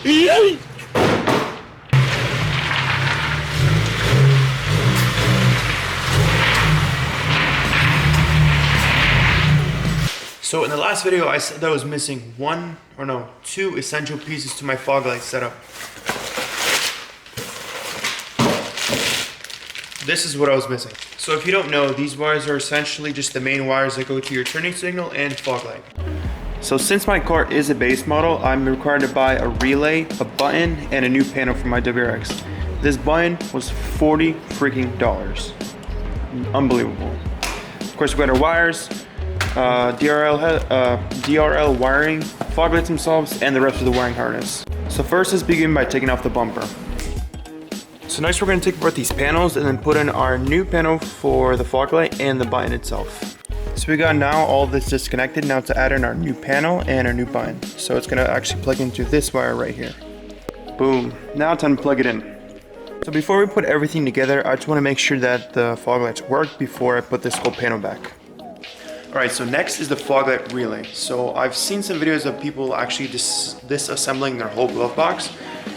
So in the last video, I said that I was missing two essential pieces to my fog light setup. This is what I was missing. So if you don't know, these wires are essentially just the main wires that go to your turning signal and fog light. So since my car is a base model, I'm required to buy a relay, a button, and a new panel for my WRX. This button was $40 freaking. Unbelievable. Of course, we got our wires, DRL wiring, fog lights themselves, and the rest of the wiring harness. So first, let's begin by taking off the bumper. So next, we're going to take apart these panels and then put in our new panel for the fog light and the button itself. So we got now all this disconnected. Now to add in our new panel and our new button. So it's going to actually plug into this wire right here. Boom. Now time to plug it in. So before we put everything together, I just want to make sure that the fog lights work before I put this whole panel back. Alright, so next is the fog light relay. So I've seen some videos of people actually disassembling their whole glove box,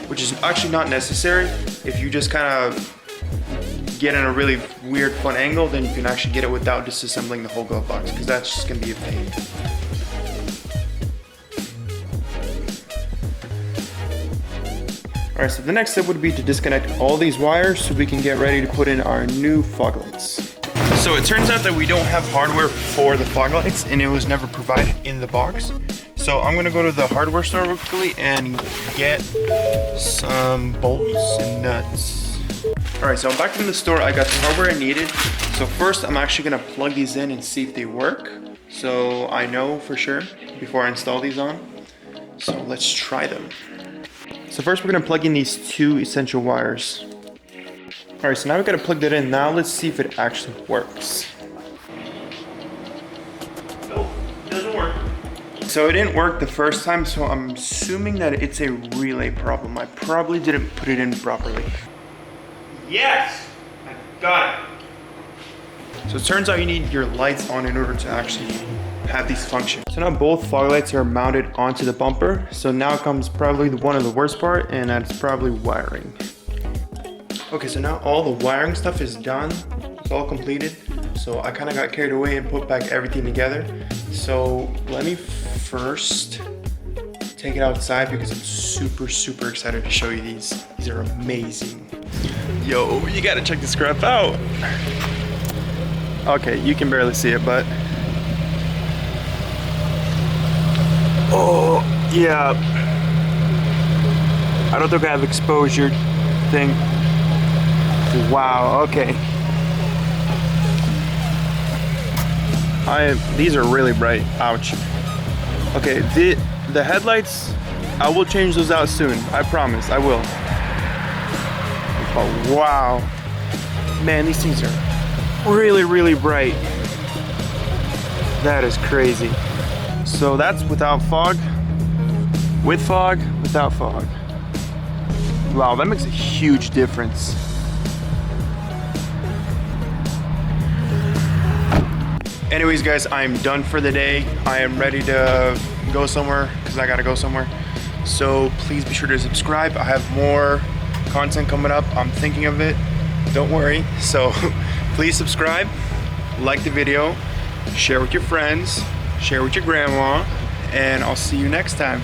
which is actually not necessary. If you just kind of get in a really weird fun angle, then you can actually get it without disassembling the whole glove box, because that's just going to be a pain. Alright, so the next step would be to disconnect all these wires so we can get ready to put in our new fog lights. So it turns out that we don't have hardware for the fog lights, and it was never provided in the box. So I'm gonna go to the hardware store real quickly and get some bolts and nuts. Alright, so I'm back in the store. I got the hardware I needed. So first I'm actually gonna plug these in and see if they work, so I know for sure before I install these on. So let's try them. So first we're gonna plug in these two essential wires. Alright, so now we've got to plug that in. Now let's see if it actually works. Nope, doesn't work. So it didn't work the first time, so I'm assuming that it's a relay problem. I probably didn't put it in properly. Yes! I got it. So it turns out you need your lights on in order to actually have these function. So now both fog lights are mounted onto the bumper. So now comes probably one of the worst part, and that's probably wiring. Okay, so now all the wiring stuff is done. It's all completed. So I kind of got carried away and put back everything together. So let me first take it outside because I'm super excited to show you these. These are amazing. Yo, you gotta check this crap out. Okay, you can barely see it, but oh yeah. I don't think I have exposure thing. Wow, okay. These are really bright, ouch. Okay, the headlights, I will change those out soon, I promise, I will. Oh, wow. Man, these things are really bright. That is crazy. So that's without fog, with fog, without fog. Wow, that makes a huge difference. Anyways guys, I'm done for the day. I am ready to go somewhere because I gotta go somewhere. So please be sure to subscribe. I have more content coming up. I'm thinking of it. Don't worry. So please subscribe, like the video, share with your friends, share with your grandma, and I'll see you next time.